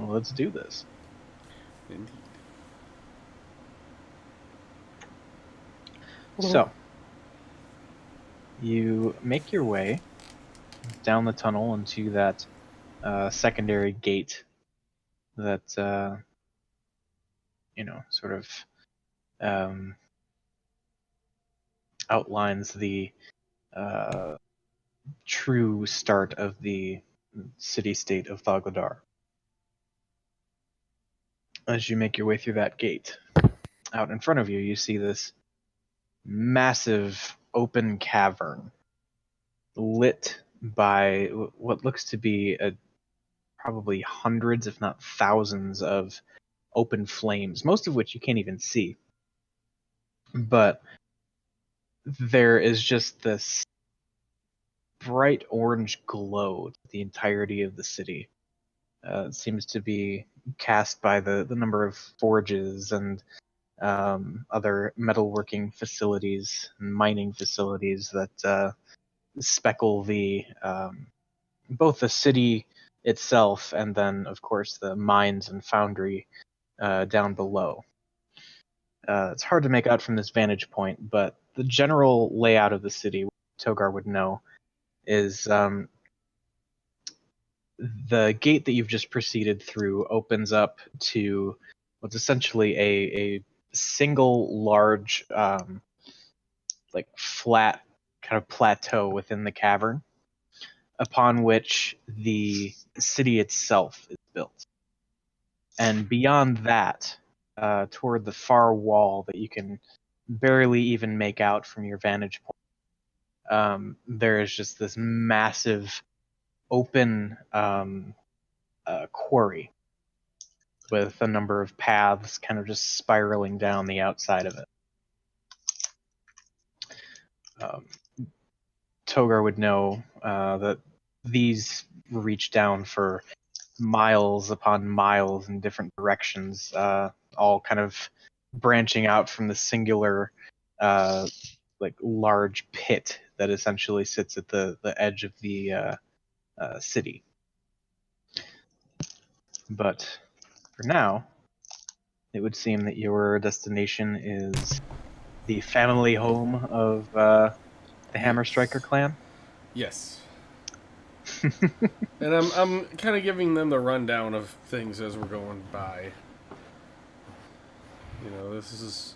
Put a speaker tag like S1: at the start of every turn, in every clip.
S1: Well, let's do this.
S2: Indeed.
S1: So, you make your way down the tunnel into that secondary gate that, sort of outlines the true start of the city-state of Thagladar. As you make your way through that gate, out in front of you, you see this massive open cavern lit by what looks to be probably hundreds, if not thousands, of open flames, most of which you can't even see. But there is just this bright orange glow to the entirety of the city. It seems to be cast by the number of forges and other metalworking facilities and mining facilities that speckle the both the city itself and then, of course, the mines and foundry down below. It's hard to make out from this vantage point, but the general layout of the city, Togar would know, is the gate that you've just proceeded through opens up to what's essentially a single large, flat kind of plateau within the cavern, upon which the city itself is built. And beyond that, toward the far wall that you can barely even make out from your vantage point, there is just this massive open quarry with a number of paths kind of just spiraling down the outside of it. Togar would know that these reach down for miles upon miles in different directions, all kind of branching out from the singular large pit that essentially sits at the edge of the city. But for now, it would seem that your destination is the family home of the Hammer Striker clan.
S2: Yes. And I'm kind of giving them the rundown of things as we're going by. This is...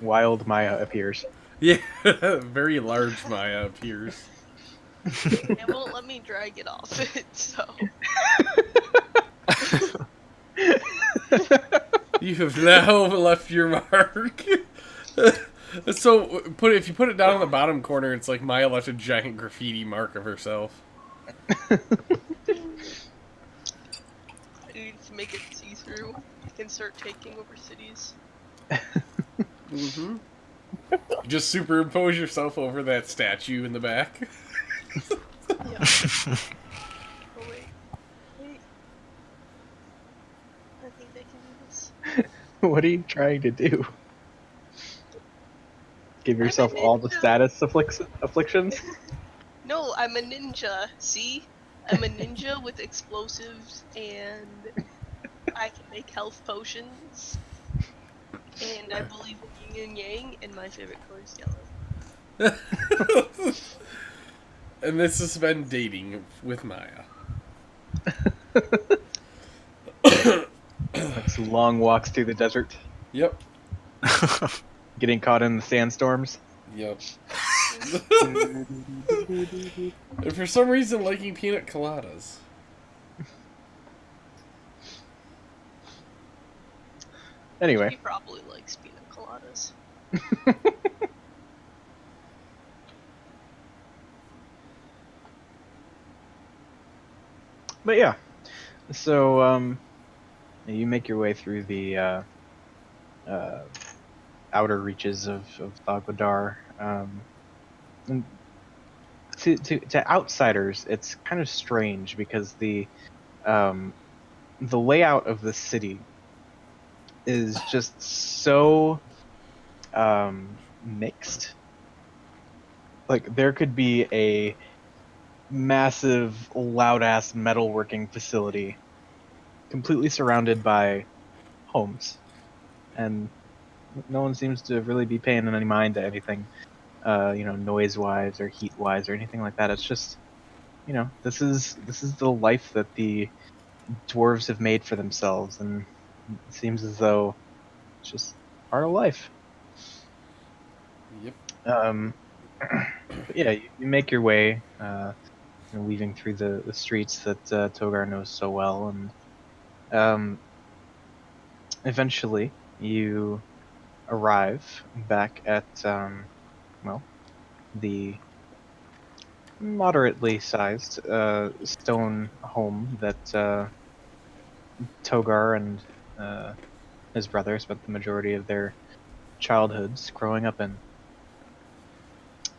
S1: Wild Maya appears.
S2: Yeah, very large Maya appears.
S3: It won't let me drag it off it, so...
S2: You have now left your mark. So, if you put it down in the bottom corner, it's like Maya left a giant graffiti mark of herself.
S3: I need to make it see-through. I can start taking over cities.
S2: Mm-hmm. You just superimpose yourself over that statue in the back.
S3: Yeah. Oh, wait. I think I can do this.
S1: What are you trying to do? Give yourself all the status afflictions?
S3: No, I'm a ninja, see? I'm a ninja with explosives, and I can make health potions. And I believe in yin and yang, and my favorite color is yellow.
S2: And this has been Dating with Maya.
S1: That's long walks through the desert.
S2: Yep.
S1: Getting caught in the sandstorms.
S2: Yep. And for some reason, liking peanut coladas.
S1: Anyway.
S3: He probably likes peanut coladas.
S1: But yeah, so you make your way through the outer reaches of Thagladar. And to outsiders, it's kind of strange because the layout of the city is just so mixed. Like there could be a massive, loud-ass metalworking facility, completely surrounded by homes, and no one seems to really be paying any mind to anything, noise-wise or heat-wise or anything like that. It's just, this is the life that the dwarves have made for themselves, and it seems as though it's just part of life.
S2: Yep.
S1: But yeah, you make your way, weaving through the streets that Togar knows so well, and eventually you arrive back at, the moderately sized stone home that Togar and his brother spent the majority of their childhoods growing up in.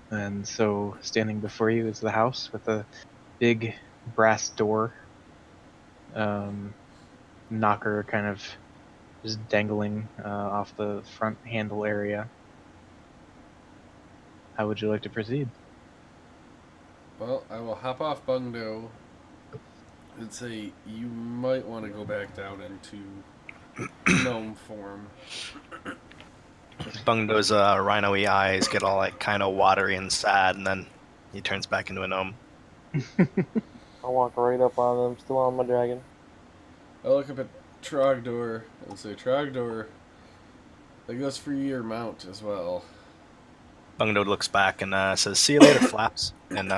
S1: And so, standing before you is the house with a big brass door, knocker kind of just dangling off the front handle area. How would you like to proceed?
S2: Well, I will hop off Bungdo and say you might want to go back down into gnome form.
S4: Bungdo's rhino-y eyes get all like kind of watery and sad, and then he turns back into a gnome.
S5: I walk right up on them, still on my dragon.
S2: I look up at Trogdor and say, Trogdor, that goes for your mount as well.
S4: Bungdo looks back and says, "See you later, Flaps." And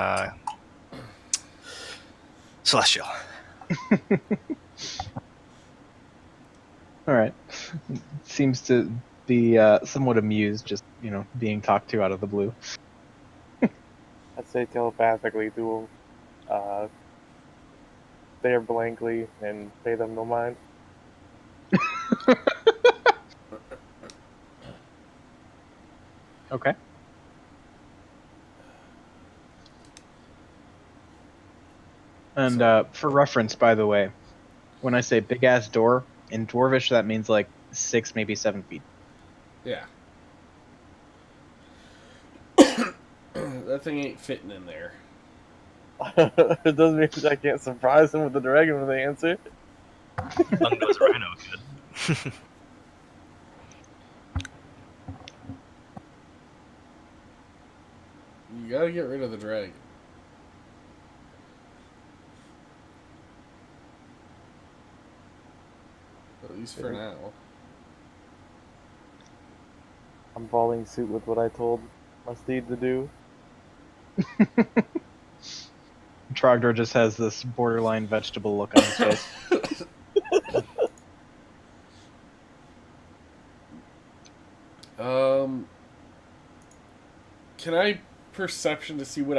S4: Celestial.
S1: All right. Seems to be somewhat amused, just being talked to out of the blue.
S5: I'd say telepathically to them, stare blankly and pay them no mind.
S1: Okay. And for reference, by the way, when I say big ass door in Dwarvish, that means like 6, maybe 7 feet.
S2: Yeah. That thing ain't fitting in there.
S5: It doesn't mean I can't surprise them with the dragon when they answer.
S4: Bungdo's rhino good.
S2: You gotta get rid of the dragon. At least for now.
S5: I'm following suit with what I told my steed to do.
S1: Trogdor just has this borderline vegetable look on his face.
S2: Can I perception to see what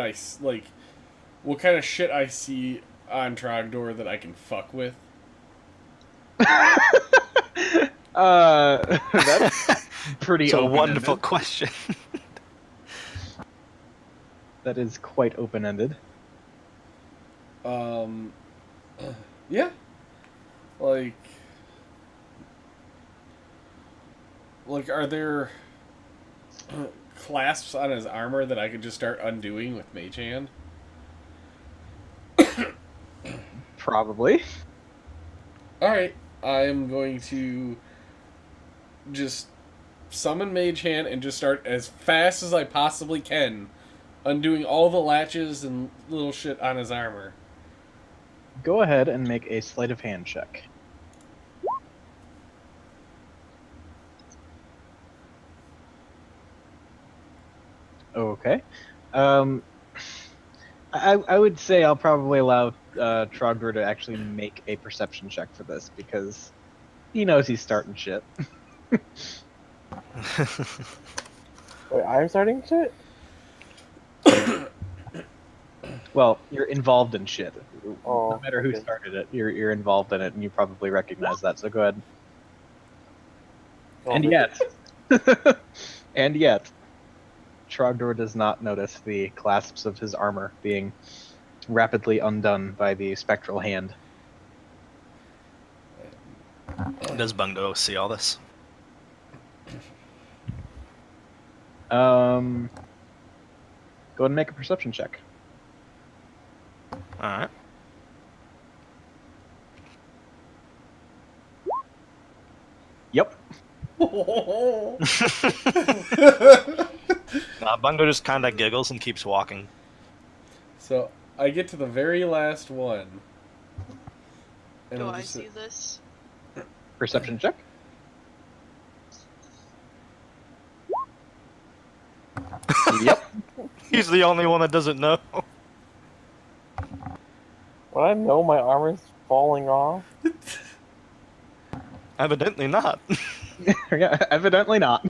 S2: what kind of shit I see on Trogdor that I can fuck with?
S1: That's pretty
S4: It's a
S1: open-ended.
S4: wonderful question.
S1: That is quite open-ended.
S2: Yeah. Like, are there clasps on his armor that I could just start undoing with Mage Hand?
S1: Probably.
S2: Alright, I'm going to just summon Mage Hand and just start as fast as I possibly can undoing all the latches and little shit on his armor.
S1: Go ahead and make a sleight of hand check. Okay. I would say I'll probably allow Trogdor to actually make a perception check for this, because he knows he's starting shit.
S5: Wait, I'm starting shit?
S1: Well, you're involved in shit.
S5: Oh,
S1: No matter who
S5: okay.
S1: started it, you're involved in it, and you probably recognize that, so go ahead.
S5: Oh,
S1: And
S5: this-
S1: yet, and yet, Trogdor does not notice the clasps of his armor being rapidly undone by the spectral hand.
S4: Does Bungdo see all this?
S1: Go ahead and make a perception check.
S4: Alright.
S1: Yep.
S4: Bungo just kind of giggles and keeps walking.
S2: So I get to the very last one. And
S3: Do
S2: I'm
S3: I
S2: just-
S3: see this?
S1: Perception check. Yep.
S4: He's the only one that doesn't know.
S5: Well, I know my armor's falling off.
S4: Evidently not.
S1: Yeah, evidently not.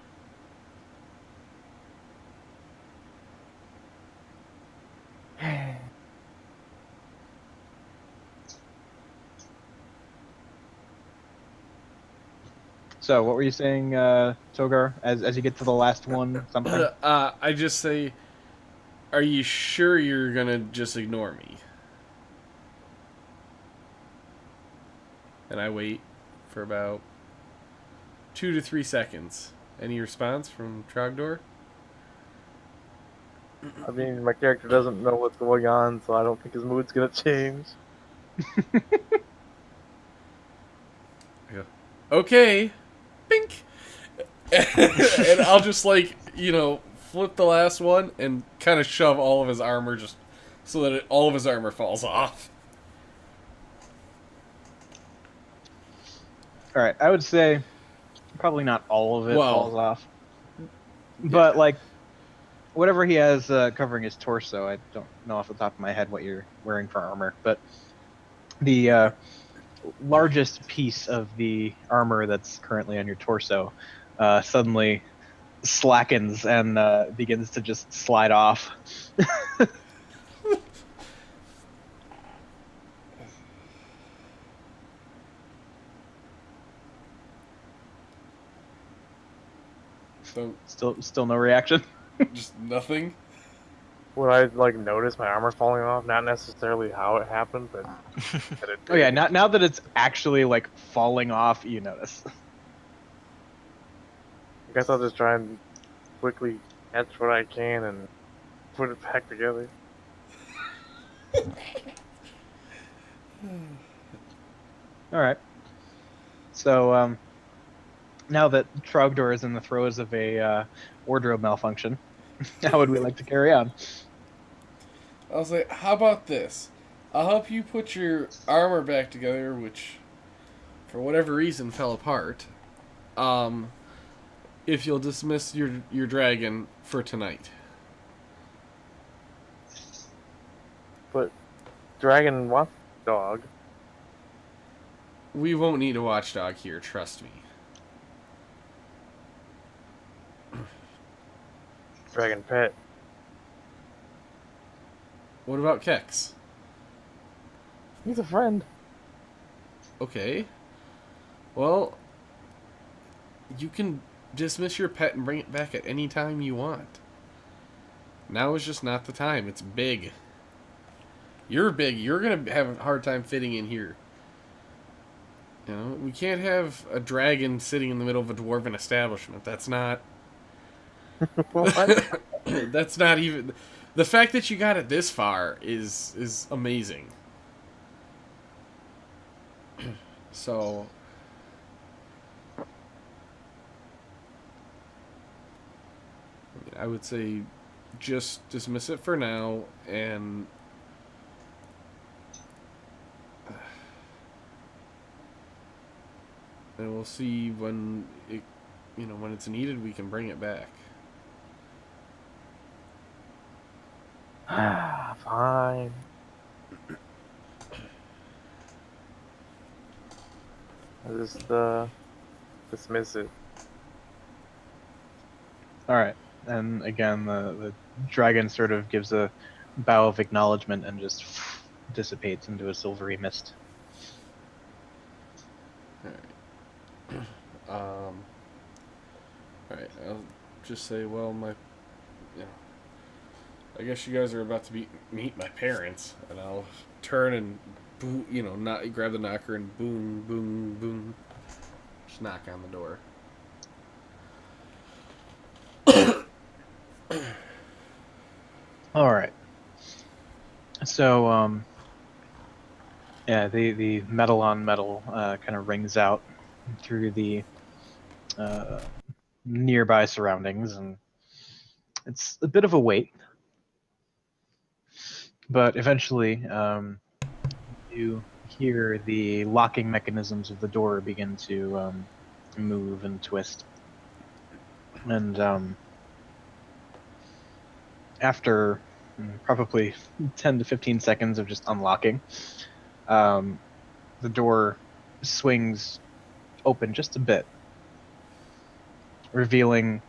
S1: So, what were you saying, Togar? As you get to the last one, something.
S2: I just say, are you sure you're gonna just ignore me? And I wait for about 2 to 3 seconds. Any response from Trogdor?
S5: I mean, my character doesn't know what's going on, so I don't think his mood's gonna change.
S2: Okay, bink. And I'll just flip the last one and kind of shove all of his armor just so that all of his armor falls off.
S1: All right, I would say probably not all of it
S2: Well,
S1: falls off, but like whatever he has covering his torso, I don't know off the top of my head what you're wearing for armor, but the largest piece of the armor that's currently on your torso suddenly slackens and begins to just slide off.
S2: So
S1: Still no reaction.
S2: just nothing.
S5: Would I notice my armor falling off? Not necessarily how it happened, but that it
S1: Oh yeah,
S5: did.
S1: now that it's actually falling off, you notice.
S5: I guess I'll just try and quickly catch what I can and put it back together.
S1: All right. So now that Trogdor is in the throes of a wardrobe malfunction, how would we like to carry on?
S2: I'll say, how about this? I'll help you put your armor back together, which, for whatever reason, fell apart. If you'll dismiss your dragon for tonight.
S5: But Dragon wants dog.
S2: We won't need a watchdog here, trust me.
S5: Dragon pet.
S2: What about Kex?
S5: He's a friend.
S2: Okay. Well, you can dismiss your pet and bring it back at any time you want. Now is just not the time. It's big. You're big. You're going to have a hard time fitting in here. You know, we can't have a dragon sitting in the middle of a dwarven establishment. That's not...
S5: What?
S2: That's not even... The fact that you got it this far is amazing. So... I would say just dismiss it for now, and we'll see when when it's needed. We can bring it back.
S5: Fine. I'll just dismiss it.
S1: All right. And again, the dragon sort of gives a bow of acknowledgement and just dissipates into a silvery mist.
S2: Alright, I'll just say, well, I guess you guys are about to meet my parents, and I'll turn and grab the knocker and boom, boom, boom, just knock on the door.
S1: All right. So Yeah, the metal on metal kind of rings out through the uh, nearby surroundings, and it's a bit of a wait. But eventually, you hear the locking mechanisms of the door begin to move and twist. And after probably 10 to 15 seconds of just unlocking, the door swings open just a bit, revealing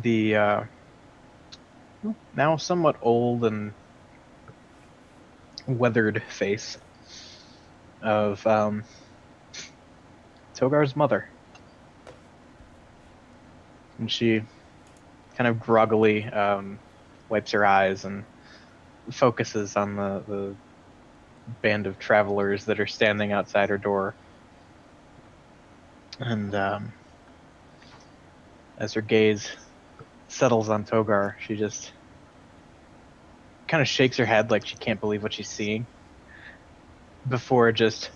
S1: the now somewhat old and weathered face of Togar's mother. And she kind of groggily wipes her eyes and focuses on the band of travelers that are standing outside her door. And as her gaze settles on Togar, she just kind of shakes her head like she can't believe what she's seeing. Before just,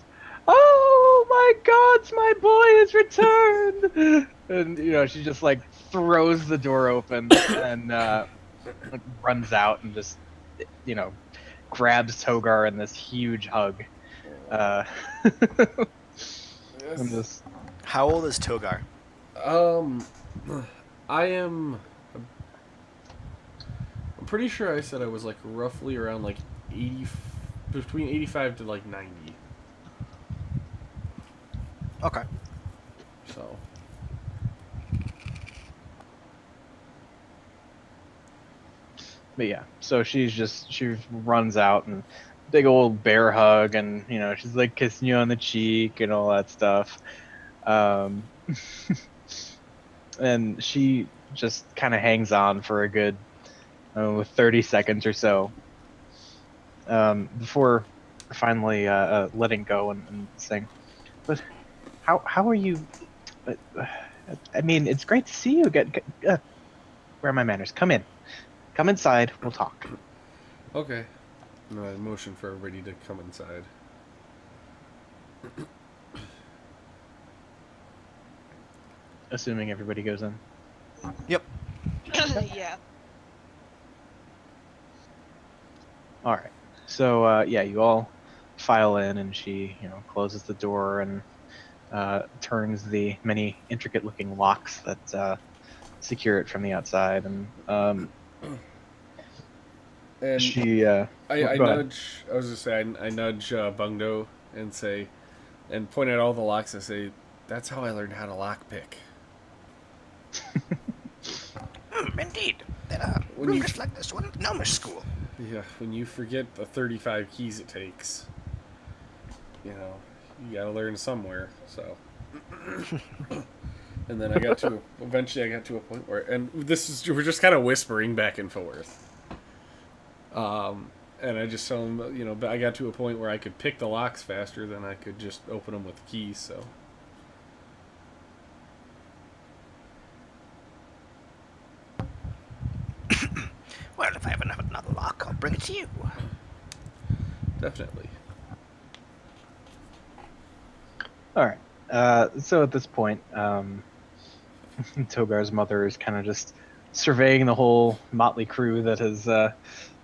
S1: oh my God, my boy has returned! And she just like throws the door open and runs out and just grabs Togar in this huge hug. And just,
S4: How old is Togar?
S2: I'm pretty sure I said I was like roughly around like 80, between 85 to like 90.
S4: Okay.
S2: So.
S1: but yeah, so she runs out and big old bear hug, and she's like kissing you on the cheek and all that stuff. And she just kind of hangs on for a good 30 seconds or so before finally letting go and saying, "But how are you? I mean, it's great to see you. Where are my manners? Come inside. We'll talk."
S2: Okay. I motion for everybody to come inside.
S1: Assuming everybody goes in.
S4: Yep.
S3: Yeah.
S1: All right. So you all file in, and she closes the door and turns the many intricate-looking locks that secure it from the outside, and
S2: And
S1: she.
S2: I
S1: go ahead.
S2: nudge. I was just saying. I nudge Bungdo and say, and point at all the locks and say, "That's how I learned how to lockpick."
S4: Indeed. There are
S2: When you-
S4: rulers like this one at Gnomish School.
S2: Yeah, when you forget the 35 keys it takes, you gotta learn somewhere. So, and then eventually I got to a point where, and we're just kind of whispering back and forth. And I just tell him, I got to a point where I could pick the locks faster than I could just open them with the keys. So.
S4: Well, if I have another lock, I'll bring it to you.
S2: Definitely.
S1: All right. So at this point, Togar's mother is kind of just surveying the whole motley crew that has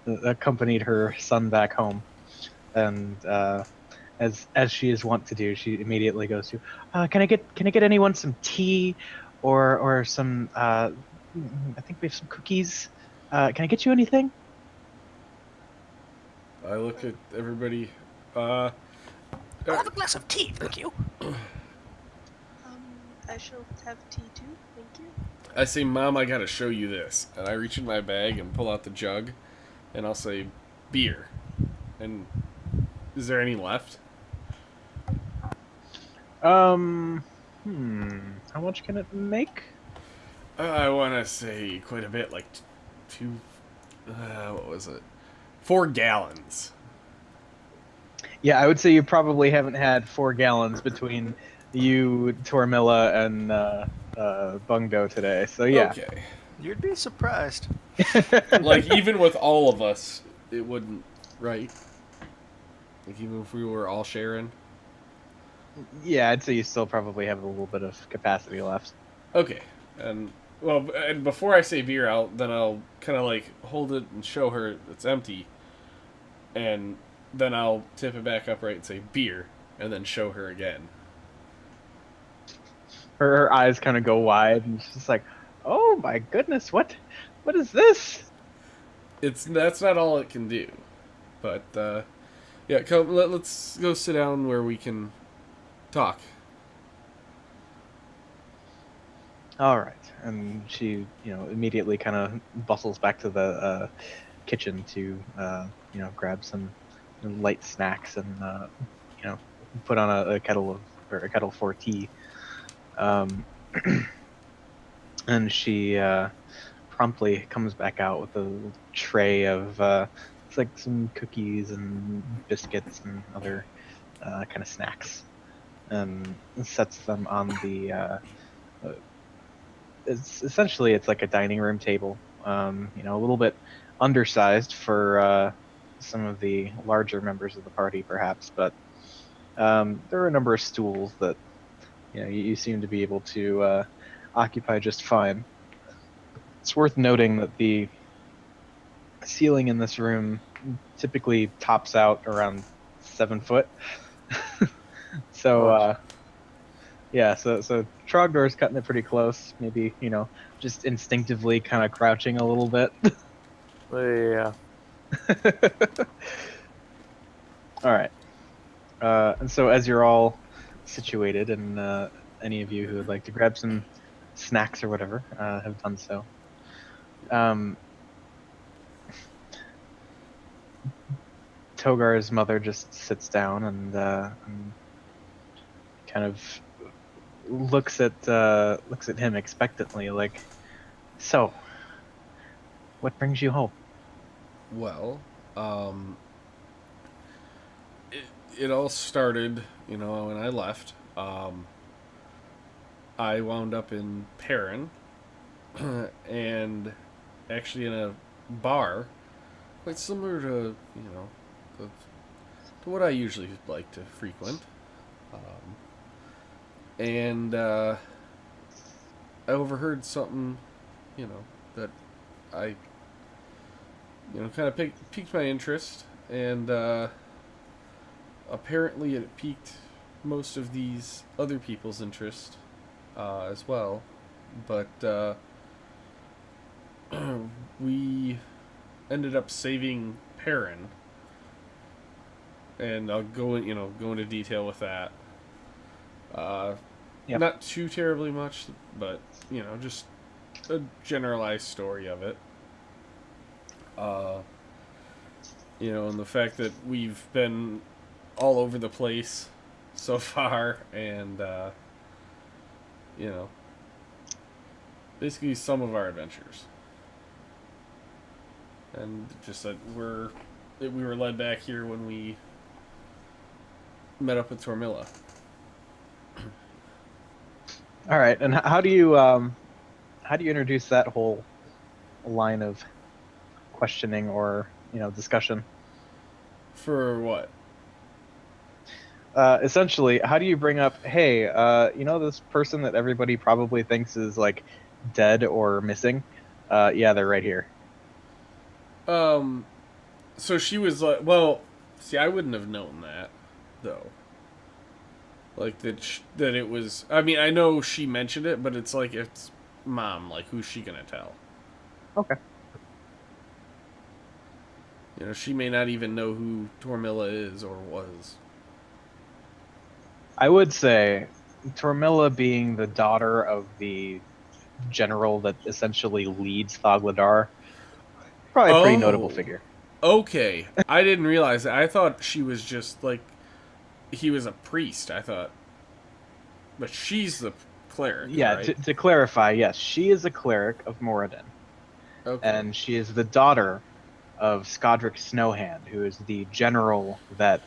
S1: accompanied her son back home, and as she is wont to do, she immediately goes to, "Can I get anyone some tea, or some? I think we have some cookies. Can I get you anything?"
S2: I look at everybody.
S4: I'll have a glass of tea, thank you.
S3: I shall have tea too, thank you.
S2: I say, "Mom, I gotta show you this." And I reach in my bag and pull out the jug, and I'll say, "Beer." And is there any left?
S1: How much can it make?
S2: I want to say quite a bit, like two. What was it? 4 gallons.
S1: Yeah, I would say you probably haven't had 4 gallons between you, Tormilla, and Bungdo today. So yeah.
S2: Okay.
S4: You'd be surprised.
S2: Like even with all of us, it wouldn't. Right. Like even if we were all sharing.
S1: Yeah, I'd say you still probably have a little bit of capacity left.
S2: Okay, and well, and before I say beer, I'll kind of like hold it and show her it's empty, and then I'll tip it back upright and say beer, and then show her again.
S1: Her eyes kind of go wide, and she's like, "Oh my goodness, what is this?"
S2: That's not all it can do, but yeah, come let's go sit down where we can talk.
S1: All right, and she, immediately kind of bustles back to the kitchen to, grab some light snacks and, put on a kettle for tea. And she promptly comes back out with a tray of it's like some cookies and biscuits and other kind of snacks, and sets them on the. It's like a dining room table. A little bit undersized for some of the larger members of the party, perhaps, but there are a number of stools that you seem to be able to occupy just fine. It's worth noting that the ceiling in this room typically tops out around 7 foot. So yeah, so Trogdor's cutting it pretty close. Maybe just instinctively kind of crouching a little bit.
S5: Yeah.
S1: All right. And so as you're all situated, and any of you who would like to grab some snacks or whatever have done so. Togar's mother just sits down and kind of looks at him expectantly, like, "So, what brings you home?"
S2: Well, it all started, when I left. I wound up in Perrin, and actually in a bar, quite similar to, to what I usually like to frequent. And I overheard something, that I, kind of piqued my interest, and apparently it piqued most of these other people's interest as well. But we ended up saving Perrin, and I'll go into detail with that.
S1: Yep.
S2: Not too terribly much, but just a generalized story of it. And the fact that we've been all over the place so far, and basically some of our adventures, and just that we were led back here when we met up with Tormilla.
S1: All right, and how do you introduce that whole line of questioning or discussion?
S2: For what?
S1: Essentially, how do you bring up, hey, this person that everybody probably thinks is like dead or missing? Yeah, they're right here.
S2: So she was like, well, see, I wouldn't have known that, though. Like, that it was, I mean, I know she mentioned it, but it's like, it's Mom, like, who's she gonna tell?
S1: Okay.
S2: She may not even know who Tormilla is or was.
S1: I would say Tormilla, being the daughter of the general that essentially leads Thogladar, probably a pretty notable figure.
S2: Okay. I didn't realize that. I thought she was just, like, he was a priest, I thought. But she's the cleric,
S1: Yeah,
S2: right?
S1: to clarify, yes, she is a cleric of Moradin.
S2: Okay.
S1: And she is the daughter of Skodrick Snowhand, who is the general that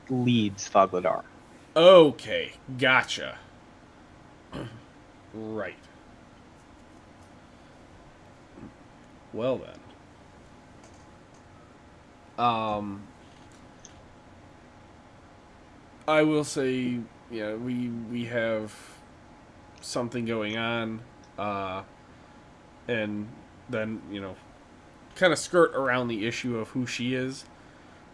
S1: leads Thogladar.
S2: Okay, gotcha. Right. Well then. I will say, yeah, we have something going on, and then kind of skirt around the issue of who she is,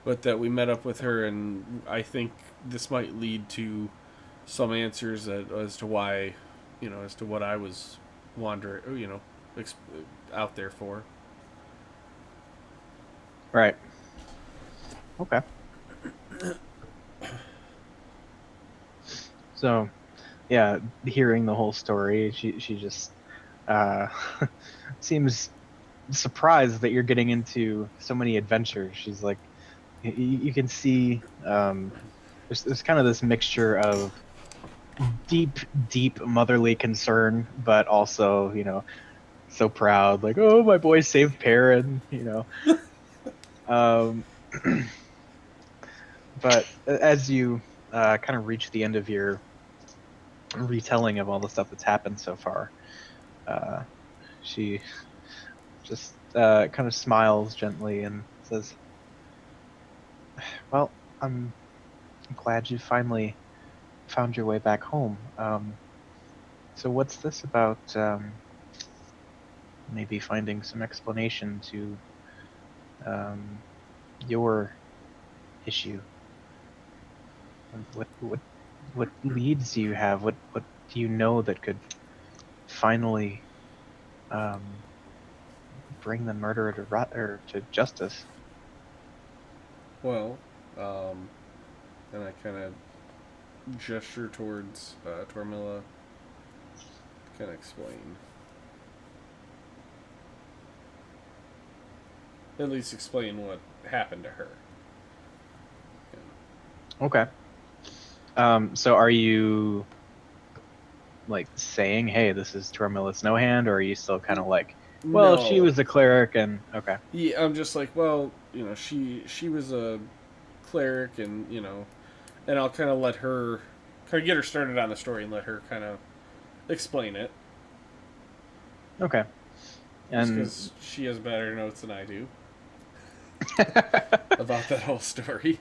S2: but that we met up with her, and I think this might lead to some answers as to why, as to what I was wandering, out there for.
S1: Right. Okay. So, yeah, hearing the whole story, she just seems surprised that you're getting into so many adventures. She's like, you can see there's kind of this mixture of deep motherly concern, but also so proud, like, oh, my boy saved Perrin. Um, but as you kind of reach the end of your retelling of all the stuff that's happened so far, she just kind of smiles gently and says, well, I'm glad you finally found your way back home. So what's this about maybe finding some explanation to your issue? What leads do you have? What do you know that could finally bring the murderer to justice?
S2: Well, and I kind of gesture towards Tormilla, kind of explain. At least explain what happened to her.
S1: Okay. So are you like saying, "Hey, this is Tormilla Snowhand," or are you still kind of like, "Well,
S2: No.
S1: she was a cleric," and okay.
S2: Yeah, I'm just like, well, she was a cleric, and and I'll kind of let her, kind of get her started on the story and let her kind of explain it.
S1: Okay. And
S2: Because she has better notes than I do about that whole story.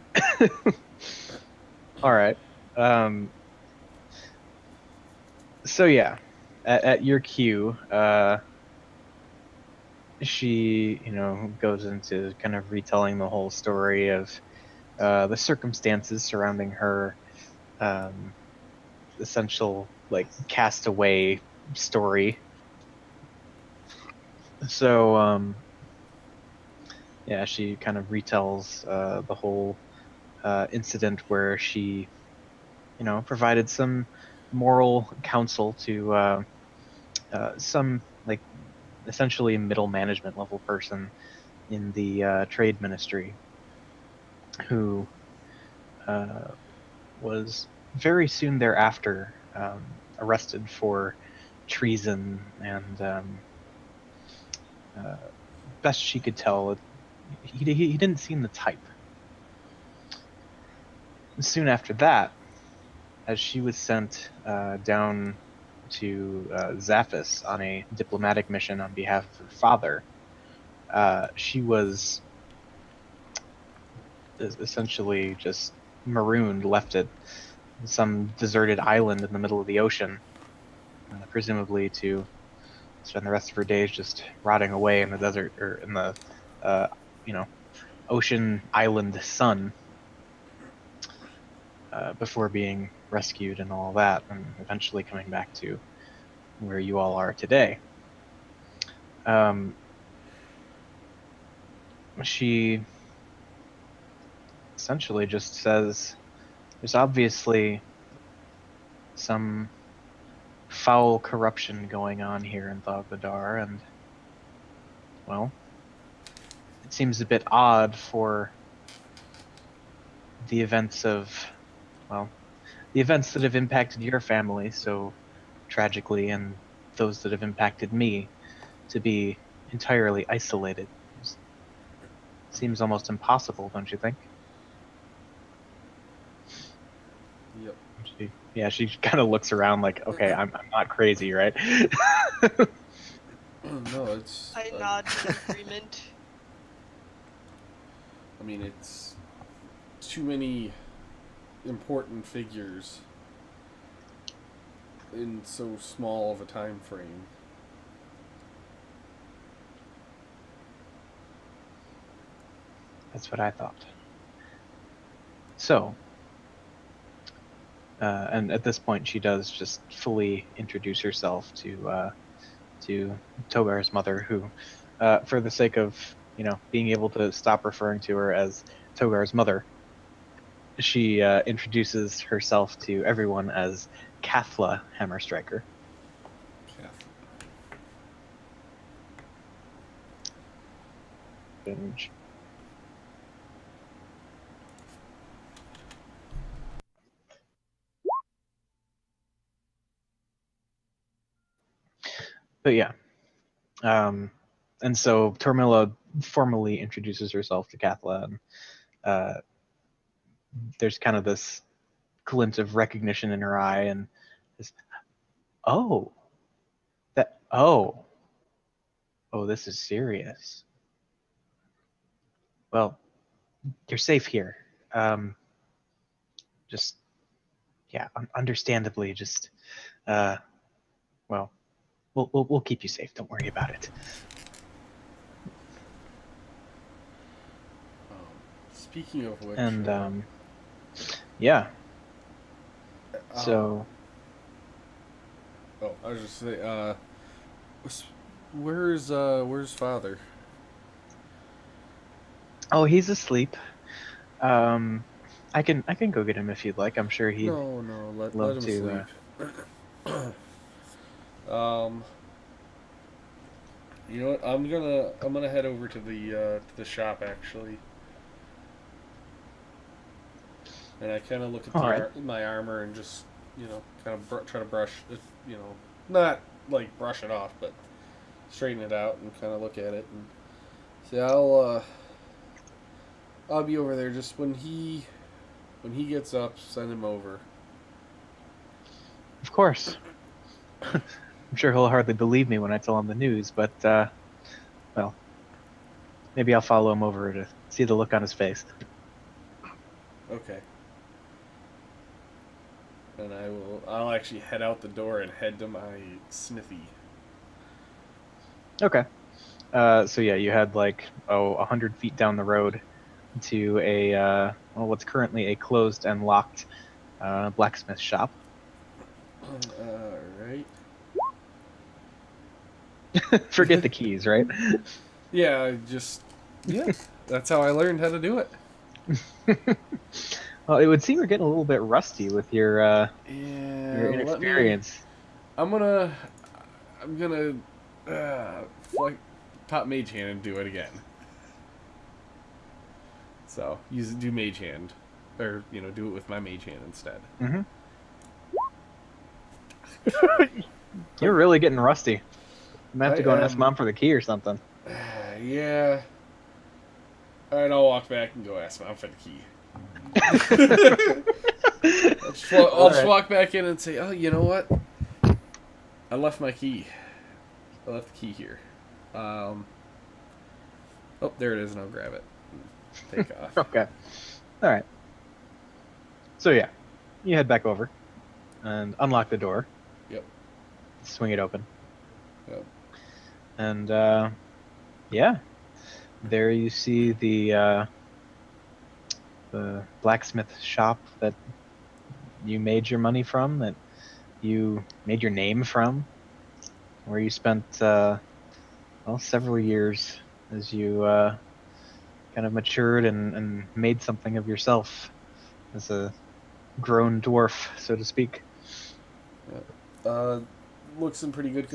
S1: all right. So yeah, at your cue, she goes into kind of retelling the whole story of the circumstances surrounding her essential like castaway story. So yeah, she kind of retells the whole incident where she provided some moral counsel to some like essentially middle management level person in the trade ministry who was very soon thereafter arrested for treason and best she could tell, he didn't seem the type. Soon after that, as she was sent down to Zaphis on a diplomatic mission on behalf of her father, she was essentially just marooned, left at some deserted island in the middle of the ocean, presumably to spend the rest of her days just rotting away in the desert or in the ocean island sun before being rescued and all that, and eventually coming back to where you all are today. She essentially just says there's obviously some foul corruption going on here in Thog-Badar, and well, it seems a bit odd for the events that have impacted your family so tragically, and those that have impacted me, to be entirely isolated. Seems almost impossible, don't you think?
S2: Yep.
S1: She kind of looks around like, okay, I'm not crazy, right?
S2: No, it's.
S3: I nod in agreement.
S2: I mean, it's too many important figures in so small of a time frame.
S1: That's what I thought. So, and at this point, she does just fully introduce herself to Togar's mother, who, for the sake of being able to stop referring to her as Togar's mother, she introduces herself to everyone as Kathla Hammerstriker. And but yeah, and so Tormilla formally introduces herself to Kathla, and there's kind of this glint of recognition in her eye, and this, oh, that, oh, this is serious. Well, you're safe here. Just, yeah, understandably, just, well, we'll keep you safe. Don't worry about it.
S2: Speaking of which,
S1: And yeah. So.
S2: Oh, I was just say, where's father?
S1: Oh, he's asleep. I can go get him if you'd like. I'm sure he'd
S2: No, let
S1: love
S2: him
S1: to.
S2: Sleep. You know what? I'm gonna head over to the shop actually, and I kind of look at my armor and just kind of try to brush it, not like brush it off, but straighten it out and kind of look at it and say I'll be over there just when he gets up. Send him over.
S1: Of course. I'm sure he'll hardly believe me when I tell him the news, but, well, maybe I'll follow him over to see the look on his face.
S2: Okay. And I'll actually head out the door and head to my smithy.
S1: Okay. So yeah, you had 100 feet down the road to a, what's currently a closed and locked blacksmith shop.
S2: Alright.
S1: Forget the keys, right?
S2: Yeah, that's how I learned how to do it.
S1: Well, it would seem you're getting a little bit rusty with your inexperience.
S2: I'm gonna pop mage hand and do it again. So do mage hand, or do it with my mage hand instead.
S1: Mm-hmm. You're really getting rusty. I'm gonna have to go and ask Mom for the key or something.
S2: Yeah. Alright, I'll walk back and go ask Mom for the key. I'll just walk back in and say, oh, you know what? I left my key. I left the key here. Oh, there it is, and I'll grab it. Take off.
S1: Okay. All right. So yeah, you head back over and unlock the door.
S2: Yep.
S1: Swing it open.
S2: Yep.
S1: And yeah, there you see the blacksmith shop that you made your money from, that you made your name from, where you spent several years as you kind of matured and made something of yourself as a grown dwarf, so to speak.
S2: Looks in pretty good,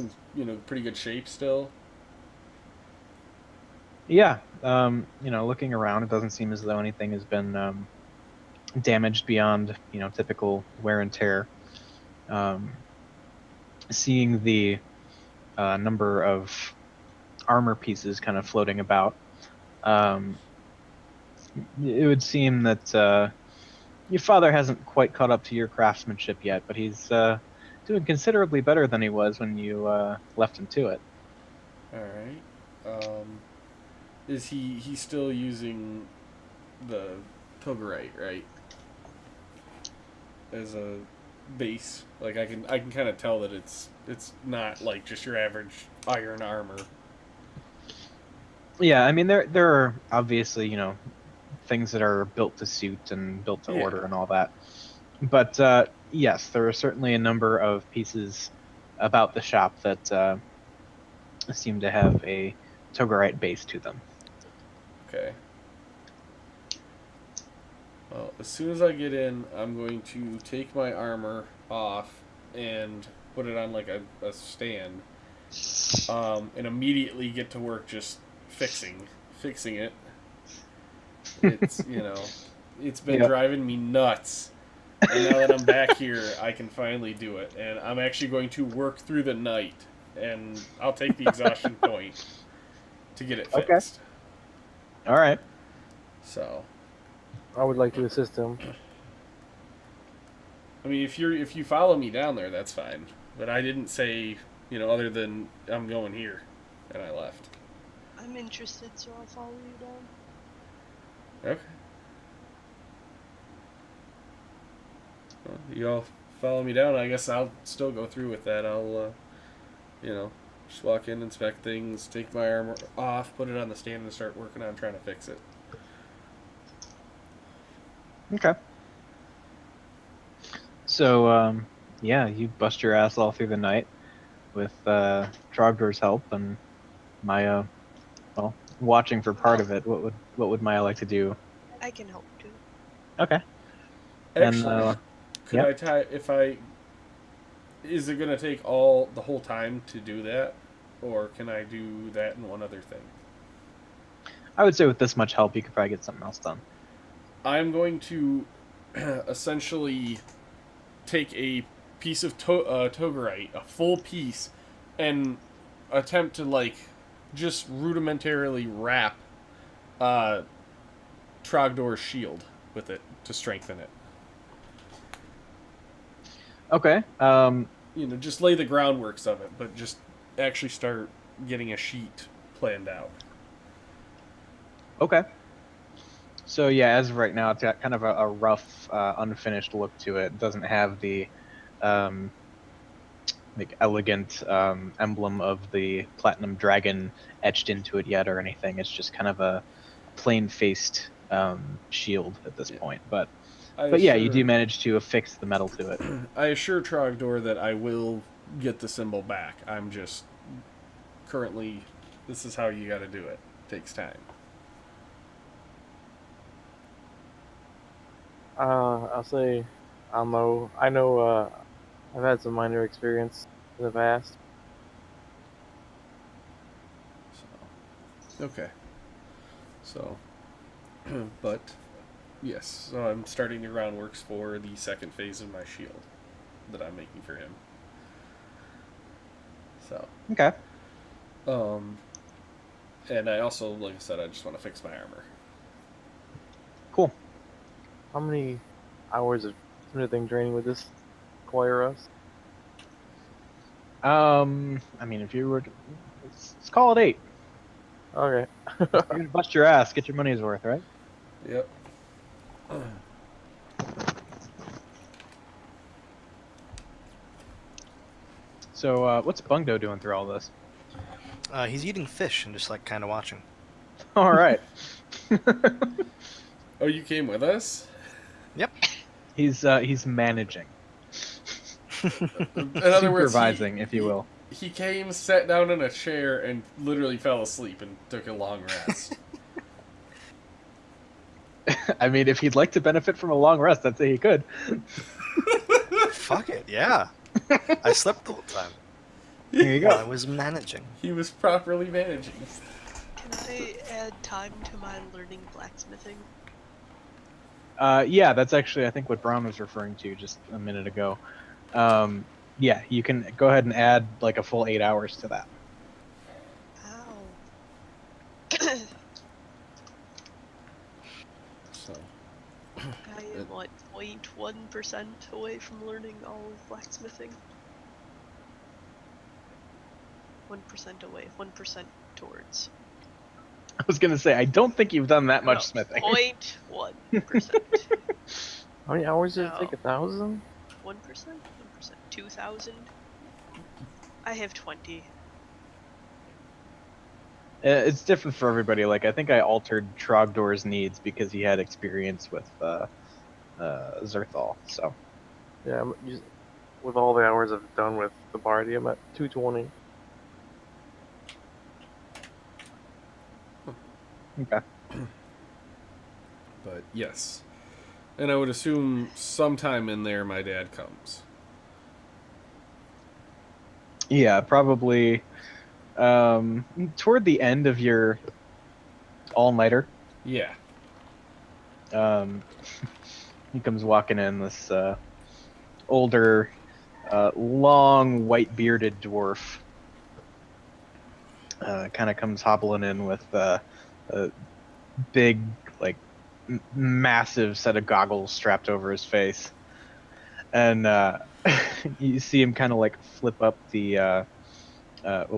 S2: pretty good shape still.
S1: Yeah, looking around, it doesn't seem as though anything has been damaged beyond, typical wear and tear. Seeing the number of armor pieces kind of floating about, it would seem that your father hasn't quite caught up to your craftsmanship yet, but he's doing considerably better than he was when you left him to it.
S2: All right. Is he still using the Togarite, right? a base. Like I can kind of tell that it's not like just your average iron armor.
S1: Yeah, I mean there are obviously, you know, things that are built to suit and built to
S2: Yeah.
S1: order and all that. But yes, there are certainly a number of pieces about the shop that seem to have a Togarite base to them.
S2: Okay. Well, as soon as I get in, I'm going to take my armor off and put it on like a stand, and immediately get to work just fixing it. It's it's been
S1: Yep.
S2: driving me nuts, and now that I'm back here, I can finally do it. And I'm actually going to work through the night, and I'll take the exhaustion point to get it
S1: Okay.
S2: fixed.
S1: All right.
S2: So.
S5: I would like to assist him.
S2: I mean, if you follow me down there, that's fine. But I didn't say, other than I'm going here, and I left.
S3: I'm interested, so I'll follow you down.
S2: Okay. Well, you all follow me down. I guess I'll still go through with that. I'll, just walk in, inspect things, take my armor off, put it on the stand, and start working on trying to fix it.
S1: Okay. So, yeah, you bust your ass all through the night with Trogdor's help and Maya, well, watching for part of it. What would Maya like to do?
S3: I can help too.
S1: Okay.
S2: Actually, could
S1: yep.
S2: I tie is it gonna take the whole time to do that, or can I do that and one other thing?
S1: I would say with this much help, you could probably get something else done.
S2: I'm going to essentially take a piece of Togarite, a full piece, and attempt to just rudimentarily wrap Trogdor's shield with it to strengthen it.
S1: Okay.
S2: Just lay the groundworks of it, but just actually start getting a sheet planned out.
S1: Okay. So yeah, as of right now, it's got kind of a rough, unfinished look to it. It doesn't have the elegant emblem of the platinum dragon etched into it yet or anything. It's just kind of a plain-faced shield at this point. But yeah, you do manage to affix the metal to it.
S2: I assure Trogdor that I will get the symbol back. I'm just currently, this is how you got to do it. It takes time.
S5: I'll say, I know, I've had some minor experience in the past.
S2: Okay. So, but, yes, so I'm starting the groundworks for the second phase of my shield that I'm making for him. So.
S1: Okay.
S2: And I also, like I said, I just want to fix my armor.
S1: Cool.
S5: How many hours of smithing training would this require us?
S1: I mean, if you were to, let's call it 8.
S5: Okay.
S1: You're gonna bust your ass, get your money's worth, right?
S2: Yep.
S1: So, what's Bungdo doing through all this?
S4: He's eating fish and just kind of watching.
S1: All right.
S2: Oh, you came with us?
S4: Yep.
S1: He's managing.
S2: In other words,
S1: Supervising, if you will.
S2: He came, sat down in a chair, and literally fell asleep and took a long rest.
S1: I mean, if he'd like to benefit from a long rest, I'd say he could.
S4: Fuck it, yeah. I slept the whole time.
S1: There you
S4: While I
S1: go.
S4: was managing.
S2: He was properly managing.
S3: Can I add time to my learning blacksmithing?
S1: Yeah, that's actually, I think, what Brown was referring to just a minute ago. Yeah, you can go ahead and add a full 8 hours to that.
S3: Ow.
S2: So,
S3: I am, 0.1% away from learning all of blacksmithing? 1% away, 1% towards.
S1: I was gonna say, I don't think you've done that much smithing.
S3: 0.1%.
S5: How many hours does it
S3: No.
S5: take? 1,000?
S3: 1%? 1%. 2,000? I have 20.
S1: It's different for everybody. Like I think I altered Trogdor's needs because he had experience with Zerthal. So
S5: Yeah, with all the hours I've done with the party, I'm at 220.
S1: okay.
S2: But yes. And I would assume sometime in there my dad comes.
S1: Yeah, probably toward the end of your all-nighter.
S2: Yeah.
S1: He comes walking in, this older, long, white-bearded dwarf. Kind of comes hobbling in with a big, like, massive set of goggles strapped over his face. And you see him kind of like flip up the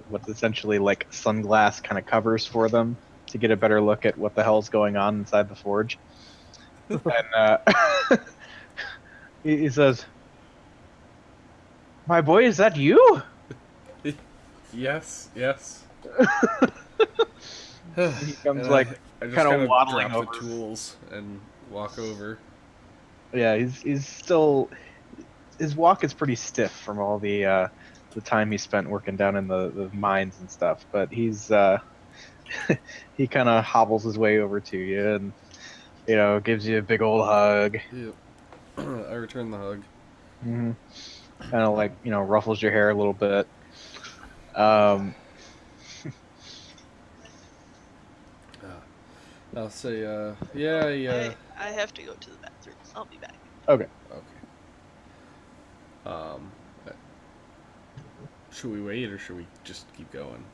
S1: what's essentially like sunglass kind of covers for them to get a better look at what the hell's going on inside the forge. And he says, "My boy, is that you?"
S2: Yes, yes.
S1: He comes
S2: And
S1: like
S2: I just
S1: kind
S2: kind
S1: of
S2: of
S1: waddling
S2: drop
S1: over.
S2: the tools and walk over.
S1: Yeah, he's still, his walk is pretty stiff from all the time he spent working down in the mines and stuff. But he's he kind of hobbles his way over to you and gives you a big old hug.
S2: Yep. I return the hug.
S1: Mm-hmm. Kind of like ruffles your hair a little bit. Um,
S2: I'll say, yeah.
S3: I have to go to the bathroom. I'll be back.
S1: okay.
S2: Okay. Um, should we wait or should we just keep going?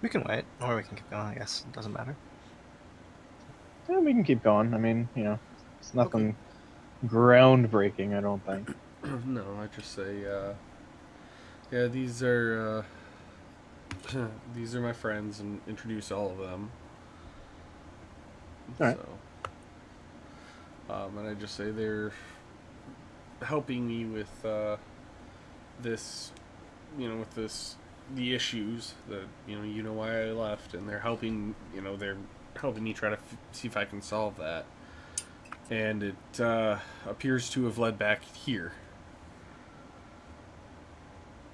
S4: We can wait, or we can keep going. I guess it doesn't matter.
S1: Yeah, we can keep going. I mean, it's nothing groundbreaking, I don't think.
S2: No, I just say, yeah, these are these are my friends, and introduce all of them.
S1: Alright.
S2: So, and I just say they're helping me with this, with the issues that you know why I left, and they're helping me try to see if I can solve that, and it appears to have led back here.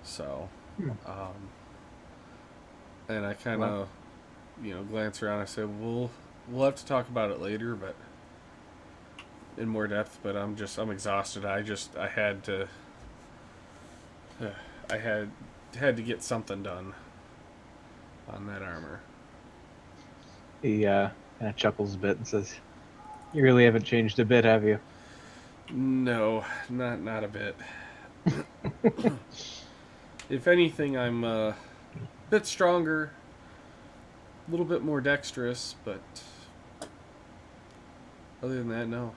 S2: So, and I kind of glance around. I said, we'll have to talk about it later, but in more depth. But I'm exhausted. I had to I had to get something done on that armor.
S1: He kind of chuckles a bit and says, "You really haven't changed a bit, have you?"
S2: No, not a bit. If anything, I'm a bit stronger, a little bit more dexterous, but other than that, no.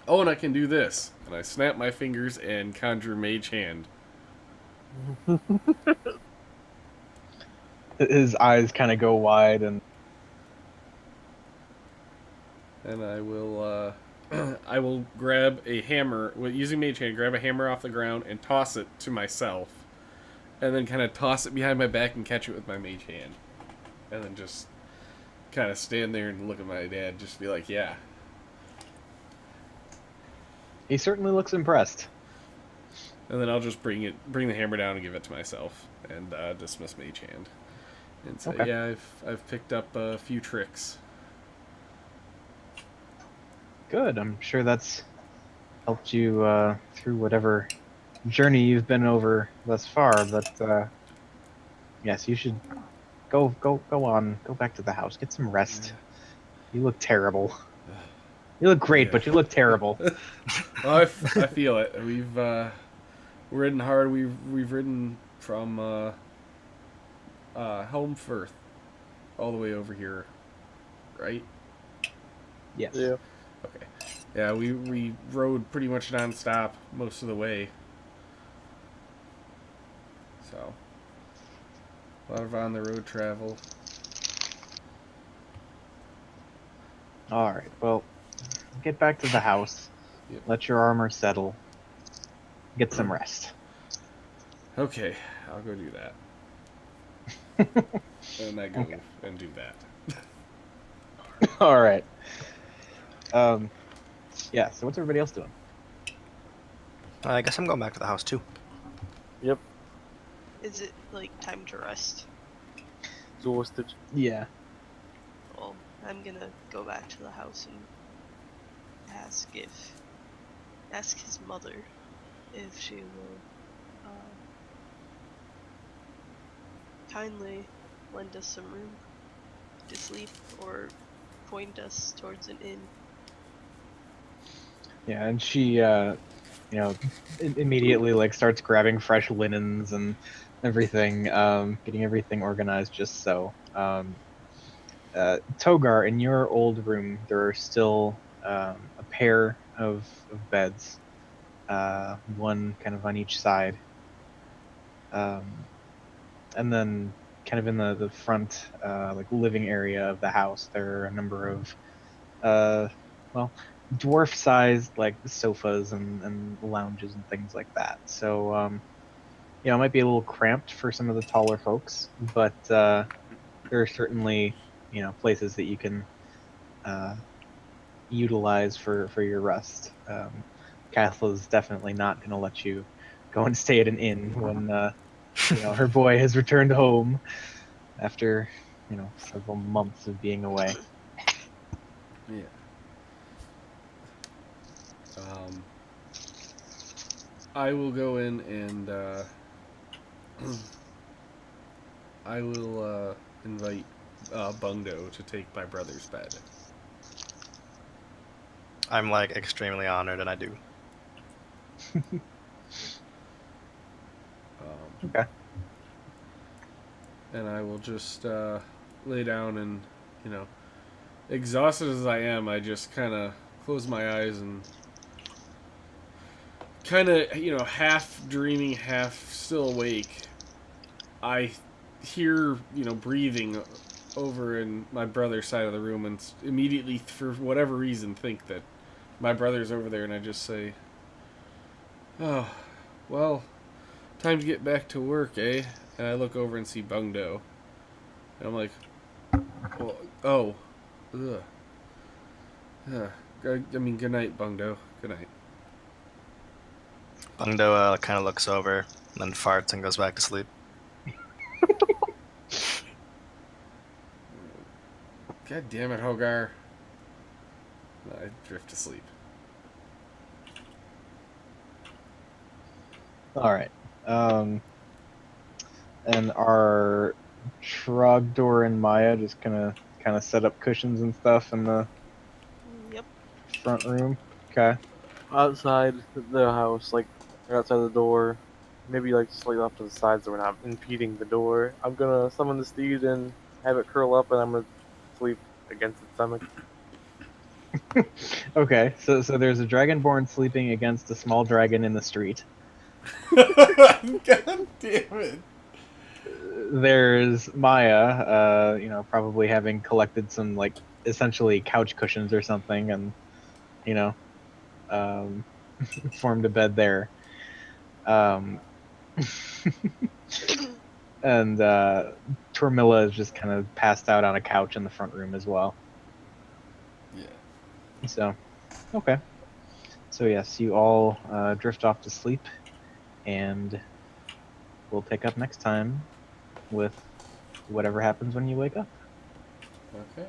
S2: Oh, and I can do this. And I snap my fingers and conjure Mage Hand.
S1: His eyes kind of go wide, and
S2: I will I will grab a hammer, using Mage Hand, grab a hammer off the ground and toss it to myself. And then kind of toss it behind my back and catch it with my Mage Hand. And then just kind of stand there and look at my dad, just be like, yeah.
S1: he certainly looks impressed.
S2: And then I'll just bring the hammer down and give it to myself, and dismiss Mage Hand, and say,
S1: Okay.
S2: yeah, I've picked up a few tricks.
S1: Good. I'm sure that's helped you through whatever journey you've been over thus far. But yes, you should go on. Go back to the house. Get some rest. You look terrible. You look great,
S2: Yeah.
S1: but you look terrible.
S2: Well, I feel it. We've ridden hard. We've ridden from Helmfirth all the way over here, right?
S1: Yes.
S5: Yeah.
S2: Okay. Yeah, we rode pretty much nonstop most of the way. So, a lot of on the road travel.
S1: All right. Well, get back to the house.
S2: Yep.
S1: Let your armor settle. Get some rest.
S2: Okay, I'll go do that. And I go
S1: Okay.
S2: and do that.
S1: All right. Yeah. So what's everybody else doing?
S4: I guess I'm going back to the house too.
S5: Yep.
S3: Is it like time to rest?
S5: Exhausted.
S1: Yeah.
S3: Well, I'm gonna go back to the house and ask his mother if she will kindly lend us some room to sleep or point us towards an inn.
S1: Yeah, and she, immediately like starts grabbing fresh linens and everything, getting everything organized just so. Togar, in your old room, there are still a pair of beds, one kind of on each side, and then kind of in the front, like living area of the house, there are a number of, well, dwarf-sized like sofas and lounges and things like that. So, it might be a little cramped for some of the taller folks, but there are certainly, places that you can utilize for your rest. Kathla's definitely not going to let you go and stay at an inn when her boy has returned home after several months of being away.
S2: Yeah. I will go in and I will invite Bungdo to take my brother's bed.
S4: I'm like extremely honored, and I do.
S1: Okay.
S2: And I will just lay down and, exhausted as I am, I just kind of close my eyes and kind of, half dreaming, half still awake. I hear, breathing over in my brother's side of the room and immediately, for whatever reason, think that my brother's over there, and I just say, oh, well, time to get back to work, eh? And I look over and see Bungdo. And I'm like, well, oh, ugh. Good night, Bungdo. Good night.
S4: Bungdo kind of looks over, and then farts and goes back to sleep.
S2: God damn it, Hogar. I drift to sleep.
S1: All right. And are Trogdor and Maya just gonna kind of set up cushions and stuff in the
S3: Yep.
S1: front room? Okay.
S5: Outside the house, like right outside the door, maybe like slightly off to the side so we're not impeding the door. I'm gonna summon the steed and have it curl up, and I'm gonna sleep against its stomach.
S1: Okay. So there's a dragonborn sleeping against a small dragon in the street.
S2: God damn it.
S1: There's Maya, probably having collected some like essentially couch cushions or something, and formed a bed there. And Tormilla is just kind of passed out on a couch in the front room as well.
S2: Yeah.
S1: So, okay. So yes, you all drift off to sleep, and we'll pick up next time with whatever happens when you wake up.
S2: Okay.